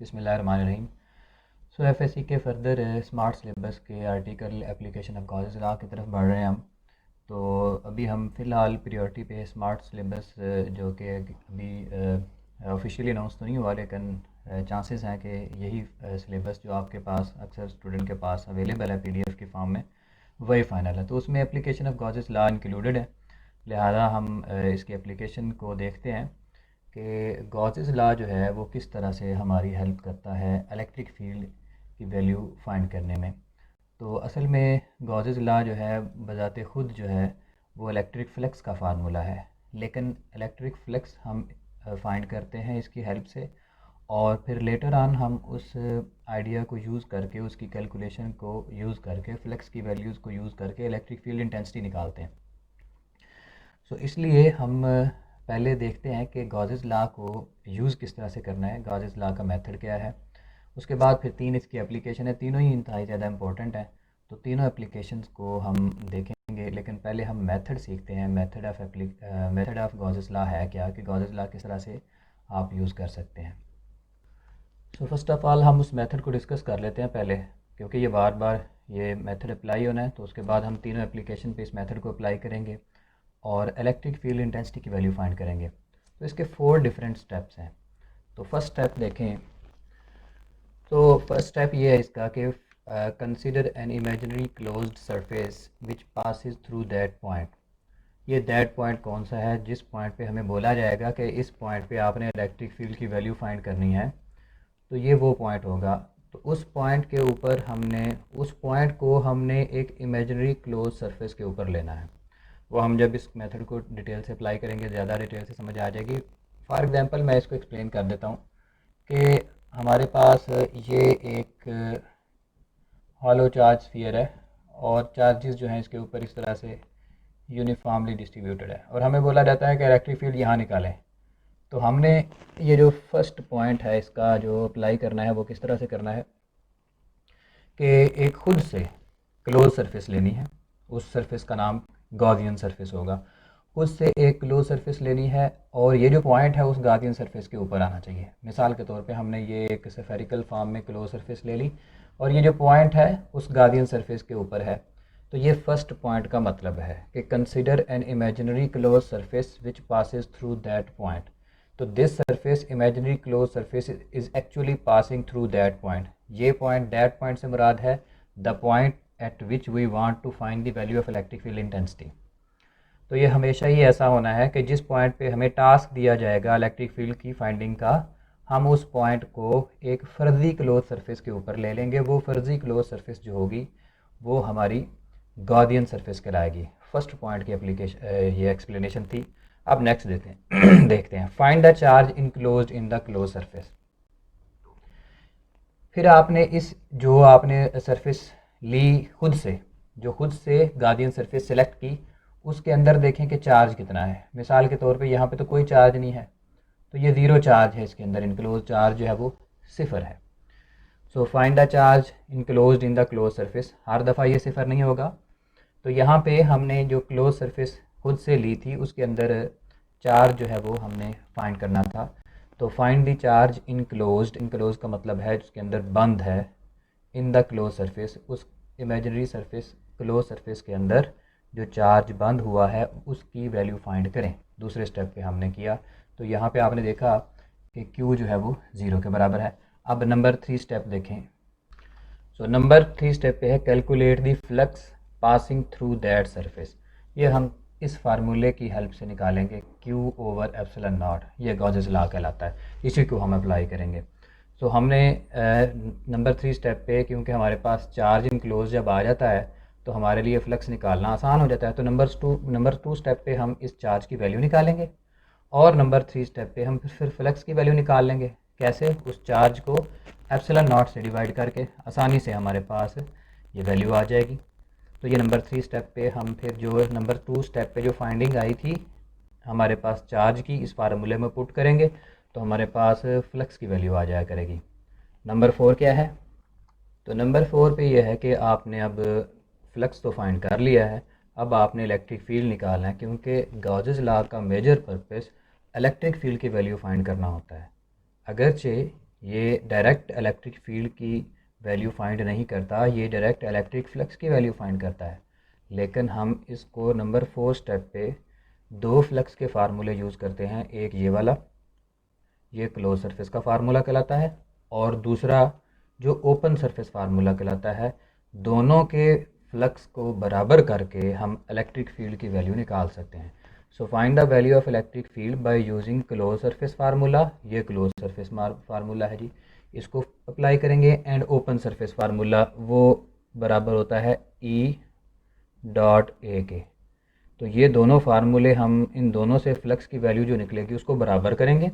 बिस्मिल्लाहिर्रहमानिर्रहीम। सो एफएससी के further smart syllabus के article application of Gauss's law की तरफ बढ़ रहे हैं हम। तो अभी हम फ़िलहाल प्रायोरिटी पे स्मार्ट सिलेबस जो कि अभी ऑफिशियली अनाउंस तो नहीं हुआ, लेकिन चांसेस हैं कि यही सिलेबस जो आपके पास अक्सर स्टूडेंट के पास अवेलेबल है पीडीएफ की फॉर्म में, वही फ़ाइनल है। तो उसमें application of Gauss's law included है। लिहाजा हम इसके एप्लीकेशन को देखते हैं कि गॉसेस लॉ जो है वो किस तरह से हमारी हेल्प करता है इलेक्ट्रिक फील्ड की वैल्यू फाइंड करने में। तो असल में गॉसेस लॉ जो है बज़ाते ख़ुद जो है वो इलेक्ट्रिक फ्लक्स का फार्मूला है, लेकिन इलेक्ट्रिक फ्लक्स हम फाइंड करते हैं इसकी हेल्प से, और फिर लेटर ऑन हम उस आइडिया को यूज़ करके, उसकी कैलकुलेशन को यूज़ करके, फ्लक्स की वैल्यूज़ को यूज़ करके इलेक्ट्रिक फील्ड इंटेंसिटी निकालते हैं। सो इसलिए हम पहले देखते हैं कि गॉसेस लॉ को यूज़ किस तरह से करना है, गॉसेस लॉ का मेथड क्या है। उसके बाद फिर 3 इसकी एप्लीकेशन है, तीनों ही इंतहाई ज़्यादा इंपॉर्टेंट हैं। तो तीनों एप्लीकेशंस को हम देखेंगे, लेकिन पहले हम मेथड सीखते हैं। मेथड ऑफ गॉसेस लॉ है क्या, कि गॉसेस लॉ किस तरह से आप यूज़ कर सकते हैं। सो फर्स्ट ऑफ़ ऑल हम उस मेथड को डिस्कस कर लेते हैं पहले, क्योंकि ये बार बार ये मेथड अप्लाई होना है। तो उसके बाद हम तीनों एप्लीकेशन पे इस मेथड को अप्लाई करेंगे और इलेक्ट्रिक फील्ड इंटेंसिटी की वैल्यू फाइंड करेंगे। तो इसके 4 डिफरेंट स्टेप्स हैं। तो फर्स्ट स्टेप देखें, तो फर्स्ट स्टेप ये है इसका कि consider an imaginary closed surface which passes through that point. ये दैट पॉइंट कौन सा है जिस पॉइंट पे हमें बोला जाएगा कि इस पॉइंट पे आपने इलेक्ट्रिक फील्ड की वैल्यू फाइंड करनी है। तो ये वो पॉइंट होगा। तो उस पॉइंट के ऊपर उस पॉइंट को हमने एक इमेजिनरी क्लोज सरफेस के ऊपर लेना है। वो हम जब इस मेथड को डिटेल से अप्लाई करेंगे ज़्यादा डिटेल से समझ आ जाएगी। फॉर एग्जांपल मैं इसको एक्सप्लेन कर देता हूँ कि हमारे पास ये एक हॉलो चार्ज स्फीयर है और चार्जेस जो हैं इसके ऊपर इस तरह से यूनिफॉर्मली डिस्ट्रीब्यूटेड है, और हमें बोला जाता है कि इलेक्ट्रिक फील्ड यहाँ निकालें। तो हमने ये जो फर्स्ट पॉइंट है इसका जो अप्लाई करना है वो किस तरह से करना है कि एक खुद से क्लोज सरफेस लेनी है। उस सरफेस का नाम गॉसियन सरफेस होगा। खुद से एक क्लोज सरफेस लेनी है और ये जो पॉइंट है उस गॉसियन सरफेस के ऊपर आना चाहिए। मिसाल के तौर पे हमने ये एक स्फेरिकल फॉर्म में क्लोज सरफेस ले ली और ये जो पॉइंट है उस गॉसियन सरफेस के ऊपर है। तो ये फर्स्ट पॉइंट का मतलब है कि consider an imaginary close surface which passes through that point. तो this surface imaginary close surface is actually passing through that point. ये पॉइंट दैट पॉइंट से मुराद है the point at which we want to find the value of electric field intensity. तो ये हमेशा ही ऐसा होना है कि जिस पॉइंट पे हमें टास्क दिया जाएगा इलेक्ट्रिक फील्ड की फाइंडिंग का, हम उस पॉइंट को एक फ़र्ज़ी क्लोज सरफेस के ऊपर ले लेंगे। वो फ़र्ज़ी क्लोज सरफेस जो होगी वो हमारी गॉसियन सरफेस कहलाएगी। फर्स्ट पॉइंट की एप्लीकेशन ये एक्सप्लेनेशन थी। अब नेक्स्ट देते हैं देखते हैं, find the charge enclosed in the close surface. फिर आपने जो आपने सरफेस ली खुद से, जो खुद से गॉसियन सरफेस सेलेक्ट की, उसके अंदर देखें कि चार्ज कितना है। मिसाल के तौर पे यहाँ पे तो कोई चार्ज नहीं है, तो ये ज़ीरो चार्ज है। इसके अंदर इनक्लोज चार्ज जो है वो 0 है। So find the charge enclosed in the close surface. हर दफ़ा ये 0 नहीं होगा। तो यहाँ पे हमने जो क्लोज सरफेस खुद से ली थी उसके अंदर चार्ज जो है वो हमने फाइंड करना था। तो find the charge enclosed, enclose का मतलब है उसके अंदर बंद है, इन द क्लोज सरफेस, उस इमेजिनरी सरफेस क्लोज सरफेस के अंदर जो चार्ज बंद हुआ है उसकी वैल्यू फाइंड करें। दूसरे स्टेप पे हमने किया, तो यहाँ पे आपने देखा कि Q जो है वो 0 के बराबर है। अब नंबर 3 स्टेप देखें। सो नंबर 3 स्टेप पे है calculate the flux passing through that surface. ये हम इस फार्मूले की हेल्प से निकालेंगे Q/ε0। ये गॉसेस लॉ कहलाता है, इसी को हम अप्लाई करेंगे। तो हमने नंबर 3 स्टेप पे, क्योंकि हमारे पास चार्ज इनक्लोज जब आ जाता है तो हमारे लिए फ्लक्स निकालना आसान हो जाता है। तो नंबर टू स्टेप पे हम इस चार्ज की वैल्यू निकालेंगे और नंबर 3 स्टेप पे हम फिर फ्लक्स की वैल्यू निकाल लेंगे। कैसे? उस चार्ज को ε0 से डिवाइड करके आसानी से हमारे पास ये वैल्यू आ जाएगी। तो ये नंबर 3 स्टेप पे हम फिर जो नंबर 2 स्टेप पे जो फाइंडिंग आई थी हमारे पास चार्ज की, इस फार्मूले में पुट करेंगे तो हमारे पास फ्लक्स की वैल्यू आ जाया करेगी। नंबर 4 क्या है? तो नंबर 4 पे ये है कि आपने अब फ्लक्स तो फाइंड कर लिया है, अब आपने इलेक्ट्रिक फील्ड निकालना है, क्योंकि गॉसेस लॉ का मेजर पर्पस इलेक्ट्रिक फील्ड की वैल्यू फाइंड करना होता है। अगरचे ये डायरेक्ट इलेक्ट्रिक फील्ड की वैल्यू फाइंड नहीं करता, ये डायरेक्ट इलेक्ट्रिक फ्लक्स की वैल्यू फाइंड करता है। लेकिन हम इसको नंबर 4 स्टेप पे दो फ्लक्स के फार्मूले यूज़ करते हैं। एक ये वाला, ये क्लोज सरफेस का फार्मूला कहलाता है, और दूसरा जो ओपन सरफेस फार्मूला कहलाता है। दोनों के फ्लक्स को बराबर करके हम इलेक्ट्रिक फील्ड की वैल्यू निकाल सकते हैं। सो find the value of electric field by using close surface formula. ये क्लोज सरफेस फार्मूला है जी, इसको अप्लाई करेंगे। एंड ओपन सरफेस फार्मूला वो बराबर होता है ई डॉट ए के। तो ये दोनों फार्मूले हम इन दोनों से फ्लक्स की वैल्यू जो निकलेगी उसको बराबर करेंगे,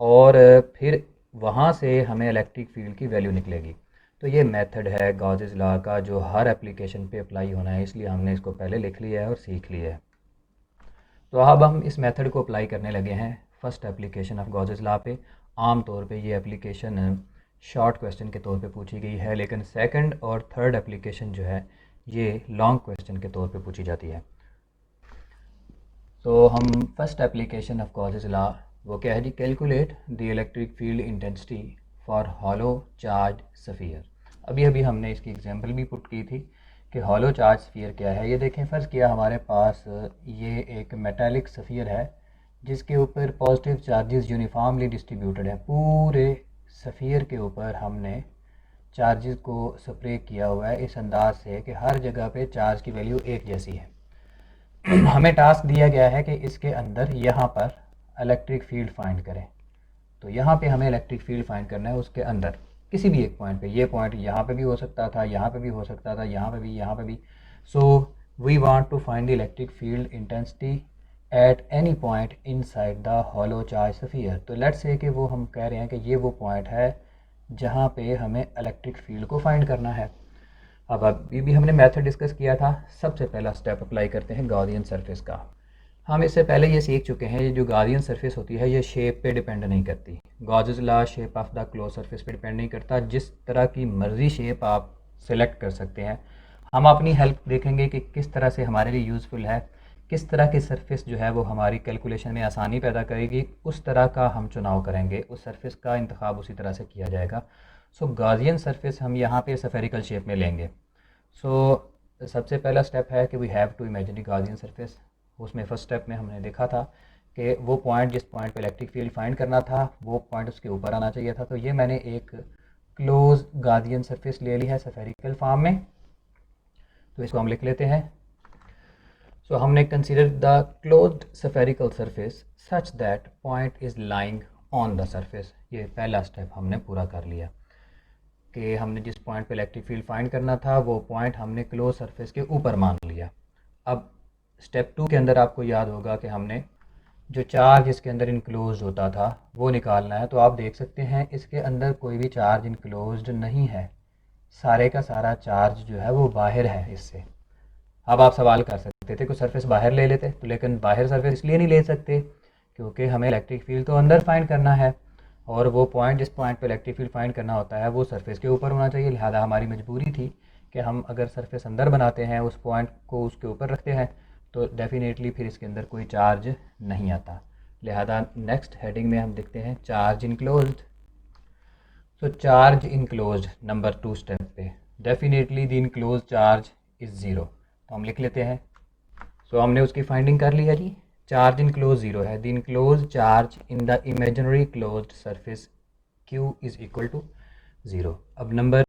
और फिर वहाँ से हमें इलेक्ट्रिक फील्ड की वैल्यू निकलेगी। तो ये मेथड है गॉसेस लॉ का, जो हर एप्लीकेशन पे अप्लाई होना है, इसलिए हमने इसको पहले लिख लिया है और सीख लिया है। तो अब हम इस मेथड को अप्लाई करने लगे हैं first application of Gauss's law पे। आम तौर पे ये एप्लीकेशन शॉर्ट क्वेश्चन के तौर पे पूछी गई है, लेकिन सेकंड और थर्ड एप्लीकेशन जो है ये लॉन्ग क्वेश्चन के तौर पे पूछी जाती है। तो हम first application of Gauss's law वो क्या है जी, calculate the electric field intensity for hollow charge sphere. अभी अभी हमने इसकी एग्जांपल भी पुट की थी कि हॉलो चार्ज स्फीयर क्या है। ये देखें, फ़र्ज़ किया हमारे पास ये एक मेटालिक स्फीयर है जिसके ऊपर पॉजिटिव चार्जेस यूनिफॉर्मली डिस्ट्रीब्यूटेड है। पूरे स्फीयर के ऊपर हमने चार्जेस को स्प्रे किया हुआ है इस अंदाज से कि हर जगह पे चार्ज की वैल्यू एक जैसी है। हमें टास्क दिया गया है कि इसके अंदर यहाँ पर इलेक्ट्रिक फील्ड फाइंड करें। तो यहाँ पे हमें इलेक्ट्रिक फील्ड फाइंड करना है उसके अंदर किसी भी एक पॉइंट पे। ये पॉइंट यहाँ पे भी हो सकता था, यहाँ पे भी हो सकता था, यहाँ पे भी, यहाँ पे भी। So we want to find the electric field intensity at any point inside the hollow charge sphere. तो लेट्स से कि वो हम कह रहे हैं कि ये वो पॉइंट है जहाँ पे हमें इलेक्ट्रिक फील्ड को फाइंड करना है। अब अभी भी हमने मेथड डिस्कस किया था। सबसे पहला स्टेप अप्लाई करते हैं गॉसियन सरफेस का। हम इससे पहले ये सीख चुके हैं, ये जो गॉसियन सरफेस होती है ये शेप पे डिपेंड नहीं करती। Gauss's law shape of the close surface पे डिपेंड नहीं करता। जिस तरह की मर्ज़ी शेप आप सेलेक्ट कर सकते हैं। हम अपनी हेल्प देखेंगे कि किस तरह से हमारे लिए यूज़फुल है, किस तरह की सरफेस जो है वो हमारी कैलकुलेशन में आसानी पैदा करेगी, उस तरह का हम चुनाव करेंगे, उस सरफेस का इंतखाब उसी तरह से किया जाएगा। सो गॉसियन सरफेस हम यहाँ पे स्फेरिकल शेप में लेंगे। सो सबसे पहला स्टेप है कि we have to imagine Gaussian surface. उसमें फर्स्ट स्टेप में हमने देखा था कि वो पॉइंट जिस पॉइंट पे इलेक्ट्रिक फील्ड फाइंड करना था वो पॉइंट उसके ऊपर आना चाहिए था। तो ये मैंने एक क्लोज गॉसियन सरफेस ले ली है स्फेरिकल फॉर्म में। तो इसको हम लिख लेते हैं। सो हमने consider the closed spherical surface such that point is lying on the surface. ये पहला स्टेप हमने पूरा कर लिया कि हमने जिस पॉइंट पे इलेक्ट्रिक फील्ड फाइंड करना था वो पॉइंट हमने क्लोज सरफेस के ऊपर मान लिया। अब स्टेप 2 के अंदर आपको याद होगा कि हमने जो चार्ज इसके अंदर इनक्लोज होता था वो निकालना है। तो आप देख सकते हैं इसके अंदर कोई भी चार्ज इनक्लोज नहीं है, सारे का सारा चार्ज जो है वो बाहर है इससे। अब आप सवाल कर सकते थे कुछ सरफेस बाहर ले लेते, तो लेकिन बाहर सरफेस इसलिए नहीं ले सकते क्योंकि हमें इलेक्ट्रिक फील्ड तो अंदर फाइंड करना है, और वो पॉइंट जिस पॉइंट पे इलेक्ट्रिक फील्ड फाइंड करना होता है वो सरफेस के ऊपर होना चाहिए। लिहाजा हमारी मजबूरी थी कि हम अगर सरफेस अंदर बनाते हैं, उस पॉइंट को उसके ऊपर रखते हैं, तो डेफिनेटली फिर इसके अंदर कोई चार्ज नहीं आता। लिहाजा नेक्स्ट हेडिंग में हम देखते हैं चार्ज इनक्लोज्ड। सो चार्ज इनक्लोज्ड नंबर 2 स्टेप पे, definitely the enclose charge is zero. तो हम लिख लेते हैं। सो हमने उसकी फाइंडिंग कर ली है जी, चार्ज इनक्लोज ज़ीरो है। The enclose charge in the imaginary closed surface Q is equal to zero. अब नंबर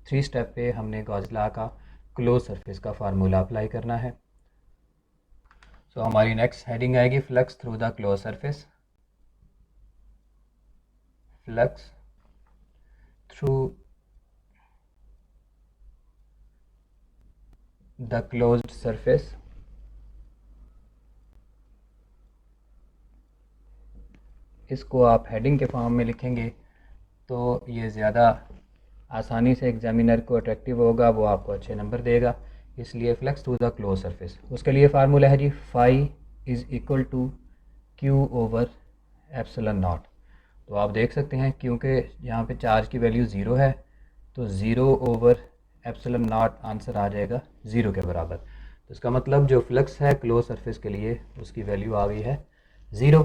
3 स्टेप पे हमने गॉस लॉ का क्लोज सरफेस का फार्मूला अप्लाई करना है। सो हमारी नेक्स्ट हेडिंग आएगी flux through the close surface. Flux through the closed surface. इसको आप हेडिंग के फॉर्म में लिखेंगे तो ये ज़्यादा आसानी से एग्जामिनर को अट्रैक्टिव होगा, वो आपको अच्छे नंबर देगा। इसलिए flux through the close surface, उसके लिए फार्मूला है जी phi is equal to q over epsilon naught. तो आप देख सकते हैं क्योंकि यहाँ पे चार्ज की वैल्यू ज़ीरो है तो zero over epsilon naught answer आ जाएगा ज़ीरो के बराबर। तो इसका मतलब जो फ्लक्स है क्लोज सरफेस के लिए उसकी वैल्यू आ गई है ज़ीरो।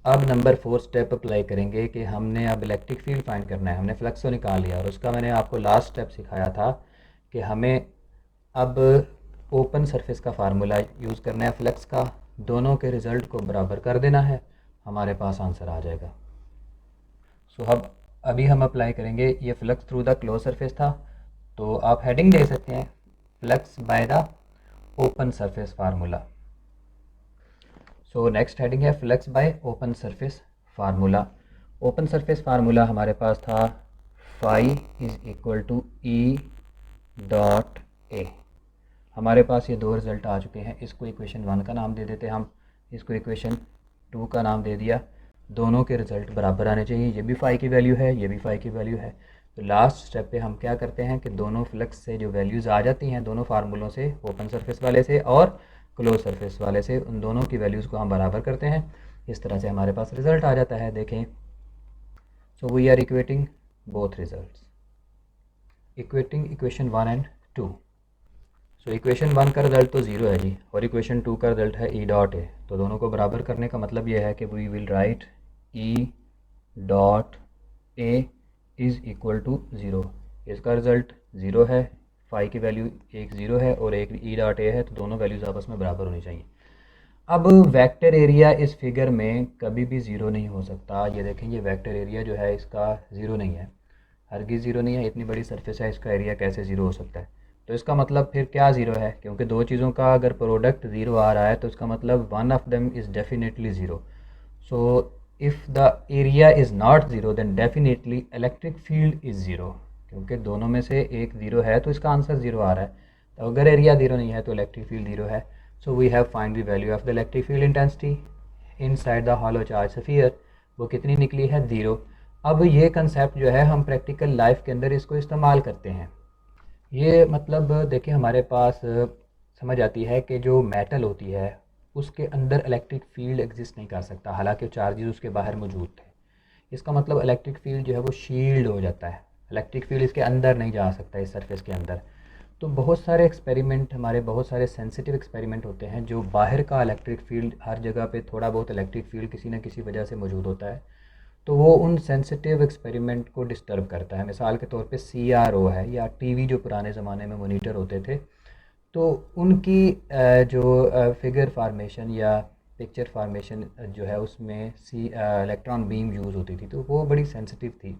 अब नंबर 4 स्टेप अप्लाई करेंगे कि हमने अब इलेक्ट्रिक फील्ड फाइंड करना है। हमने फ्लक्स तो निकाल लिया और उसका मैंने आपको लास्ट स्टेप सिखाया था कि हमें अब ओपन सरफेस का फार्मूला यूज़ करना है फ्लक्स का, दोनों के रिज़ल्ट को बराबर कर देना है, हमारे पास आंसर आ जाएगा। सो अब अभी हम अप्लाई करेंगे, ये flux through the close surface था, तो आप हेडिंग दे सकते हैं flux by the open surface formula. So next heading है flux by open surface formula. Open surface formula हमारे पास था phi is equal to E dot A. हमारे पास ये दो रिज़ल्ट आ चुके हैं, इसको इक्वेशन 1 का नाम दे देते हम, इसको इक्वेशन 2 का नाम दे दिया। दोनों के रिज़ल्ट बराबर आने चाहिए, ये भी फाई की वैल्यू है, ये भी फाई की वैल्यू है। तो लास्ट स्टेप पे हम क्या करते हैं कि दोनों फ्लक्स से जो वैल्यूज़ आ जाती हैं दोनों फार्मूलों से, ओपन सरफेस वाले से और क्लोज सरफेस वाले से, उन दोनों की वैल्यूज़ को हम बराबर करते हैं। इस तरह से हमारे पास रिज़ल्ट आ जाता है। देखें, so we are equating both result, equating equation 1 and 2। So equation 1 का रिजल्ट तो ज़ीरो है जी, और इक्वेशन 2 का रिजल्ट है ई डॉट ए। तो दोनों को बराबर करने का मतलब ये है कि we will write E dot A is equal to zero. इसका रिज़ल्ट ज़ीरो है, फाई की वैल्यू एक ज़ीरो है और एक ई डॉट ए है, तो दोनों वैल्यूज़ आपस में बराबर होनी चाहिए। अब वेक्टर एरिया इस फिगर में कभी भी ज़ीरो नहीं हो सकता। ये देखें, ये वेक्टर एरिया जो है इसका ज़ीरो नहीं है, हरगिज़ ज़ीरो नहीं है। इतनी बड़ी सरफेस है, इसका एरिया कैसे ज़ीरो हो सकता है? तो इसका मतलब फिर क्या ज़ीरो है? क्योंकि दो चीज़ों का अगर प्रोडक्ट ज़ीरो आ रहा है तो इसका मतलब one of them is definitely zero. So if the area is not zero then definitely electric field is zero. क्योंकि दोनों में से एक ज़ीरो है तो इसका आंसर ज़ीरो आ रहा है। तो अगर एरिया ज़ीरो नहीं है तो इलेक्ट्रिक फील्ड ज़ीरो है। So we have find the value of the electric field intensity inside the hollow charge sphere. वो कितनी निकली है? ज़ीरो। अब ये कंसेप्ट जो है हम प्रैक्टिकल लाइफ के अंदर इसको इस्तेमाल करते हैं। ये मतलब देखिए, हमारे पास समझ आती है कि जो मेटल होती है उसके अंदर इलेक्ट्रिक फील्ड एग्जिस्ट नहीं कर सकता, हालांकि चार्जेस उसके बाहर मौजूद थे। इसका मतलब इलेक्ट्रिक फील्ड जो है वो शील्ड हो जाता है, इलेक्ट्रिक फील्ड इसके अंदर नहीं जा सकता, इस सरफेस के अंदर। तो बहुत सारे एक्सपेरिमेंट, हमारे बहुत सारे सेंसिटिव एक्सपेरिमेंट होते हैं जो बाहर का इलेक्ट्रिक फील्ड, हर जगह पे थोड़ा बहुत इलेक्ट्रिक फील्ड किसी न किसी वजह से मौजूद होता है, तो वो उन सेंसिटिव एक्सपेरिमेंट को डिस्टर्ब करता है। मिसाल के तौर पे CRO है या टीवी जो पुराने ज़माने में मोनीटर होते थे, तो उनकी जो फिगर फार्मेशन या पिक्चर फार्मेशन जो है उसमें इलेक्ट्रॉन बीम यूज़ होती थी, तो वो बड़ी सेंसिटिव थी।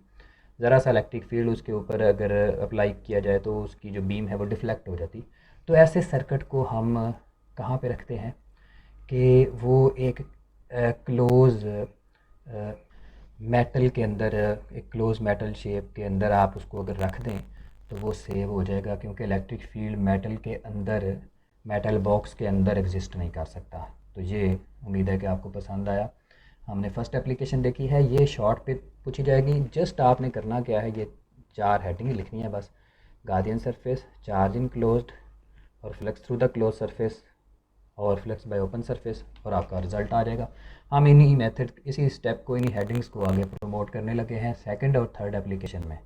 ज़रा सा इलेक्ट्रिक फील्ड उसके ऊपर अगर अप्लाई किया जाए तो उसकी जो बीम है वो डिफ्लेक्ट हो जाती। तो ऐसे सर्किट को हम कहाँ पे रखते हैं कि वो एक क्लोज़ मेटल के अंदर, एक क्लोज मेटल शेप के अंदर आप उसको अगर रख दें तो वो सेव हो जाएगा, क्योंकि इलेक्ट्रिक फील्ड मेटल के अंदर, मेटल बॉक्स के अंदर एग्जिस्ट नहीं कर सकता। तो ये उम्मीद है कि आपको पसंद आया। हमने फर्स्ट एप्लीकेशन देखी है, ये शॉर्ट पे पूछी जाएगी। जस्ट आपने करना क्या है, ये चार हेडिंग लिखनी है बस। Gaussian surface, charge enclosed, और flux through the close surface, और फ्लक्स बाय ओपन सरफेस, और आपका रिजल्ट आ जाएगा। हम इन्हीं मेथड, इसी स्टेप को, इन्हीं हेडिंग्स को आगे प्रमोट करने लगे हैं सेकंड और थर्ड एप्लीकेशन में।